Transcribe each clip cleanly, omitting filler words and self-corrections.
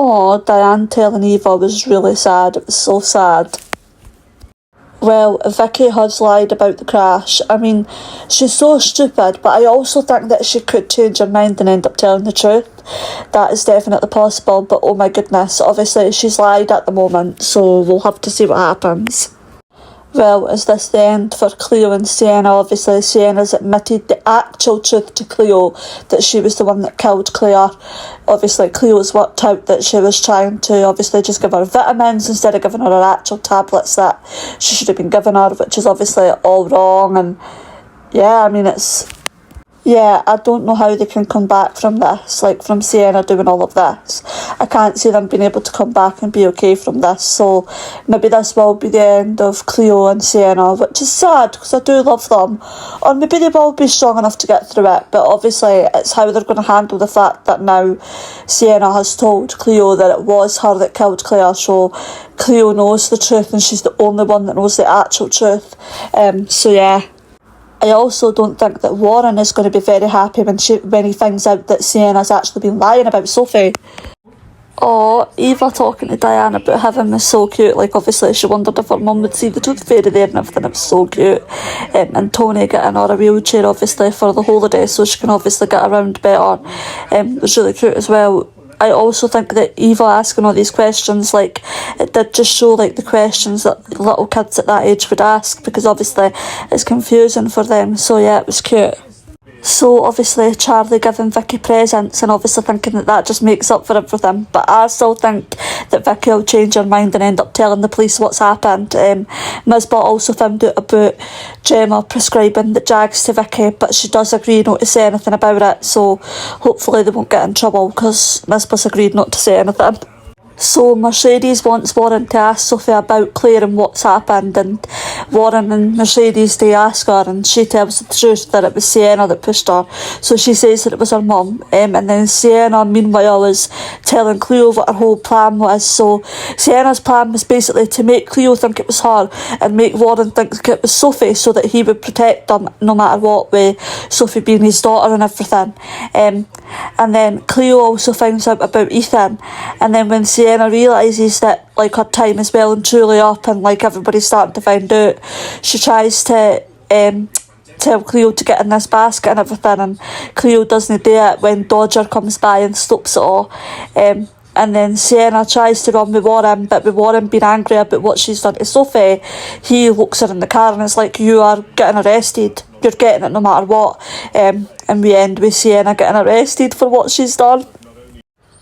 Oh, Diane telling Eva was really sad. It was so sad. Well, Vicky has lied about the crash. I mean, she's so stupid, but I also think that she could change her mind and end up telling the truth. That is definitely possible, but oh my goodness, obviously she's lied at the moment, so we'll have to see what happens. Well, is this the end for Cleo and Sienna? Obviously, Sienna's admitted the actual truth to Cleo, that she was the one that killed Claire. Obviously, Cleo's worked out that she was trying to obviously just give her vitamins instead of giving her her actual tablets that she should have been giving her, which is obviously all wrong. And yeah, I mean, I don't know how they can come back from this, like from Sienna doing all of this. I can't see them being able to come back and be okay from this, so maybe this will be the end of Cleo and Sienna, which is sad because I do love them. Or maybe they will be strong enough to get through it, but obviously it's how they're going to handle the fact that now Sienna has told Cleo that it was her that killed Claire, so Cleo knows the truth and she's the only one that knows the actual truth. So yeah. I also don't think that Warren is going to be very happy when he finds out that Sienna's actually been lying about Sophie. Oh, Eva talking to Diane about heaven was so cute. Like, obviously she wondered if her mum would see the tooth fairy there and everything. It was so cute. And Tony getting her a wheelchair obviously for the holiday so she can obviously get around better. It was really cute as well. I also think that Eva asking all these questions, like, it did just show, like, the questions that little kids at that age would ask, because obviously it's confusing for them, so yeah, it was cute. So obviously Charlie giving Vicky presents and obviously thinking that just makes up for everything, but I still think that Vicky will change her mind and end up telling the police what's happened. Misbah also found out about Gemma prescribing the Jags to Vicky, but she does agree not to say anything about it, so hopefully they won't get in trouble because Misbah's agreed not to say anything. So Mercedes wants Warren to ask Sophie about Claire and what's happened, and Warren and Mercedes, they ask her and she tells the truth that it was Sienna that pushed her. So she says that it was her mum, and then Sienna meanwhile is telling Cleo what her whole plan was. So Sienna's plan was basically to make Cleo think it was her and make Warren think it was Sophie so that he would protect them no matter what, with Sophie being his daughter and everything. And then Cleo also finds out about Ethan, and then when Sienna realises that like her time is well and truly up and like everybody's starting to find out, she tries to tell Cleo to get in this basket and everything, and Cleo doesn't do it when Dodger comes by and stops it all. And then Sienna tries to run with Warren, but with Warren being angry about what she's done to Sophie, he looks her in the car and is like, you are getting arrested. You're getting it no matter what. And we end with Sienna getting arrested for what she's done.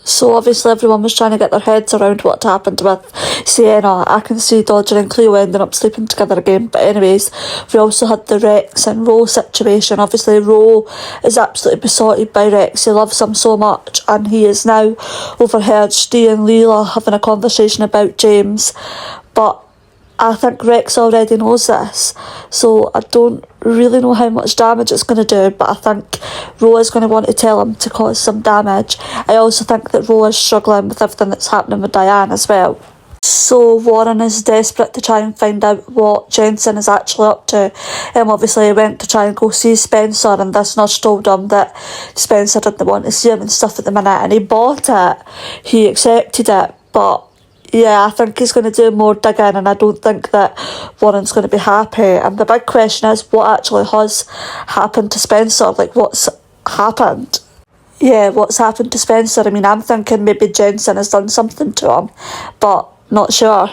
So obviously everyone was trying to get their heads around what happened with Sienna. I can see Dodger and Cleo ending up sleeping together again. But anyways, we also had the Rex and Ro situation. Obviously Ro is absolutely besotted by Rex. He loves him so much, and he is now overheard Steve and Leela having a conversation about James. But I think Rex already knows this, so I don't really know how much damage it's going to do, but I think Ro is going to want to tell him to cause some damage. I also think that Ro is struggling with everything that's happening with Diane as well. So Warren is desperate to try and find out what Jensen is actually up to. Obviously he went to try and go see Spencer, and this nurse told him that Spencer didn't want to see him and stuff at the minute, and he bought it. He accepted it, but yeah, I think he's going to do more digging, and I don't think that Warren's going to be happy. And the big question is, what actually has happened to Spencer? Like, what's happened? Yeah, what's happened to Spencer? I mean, I'm thinking maybe Jensen has done something to him, but not sure.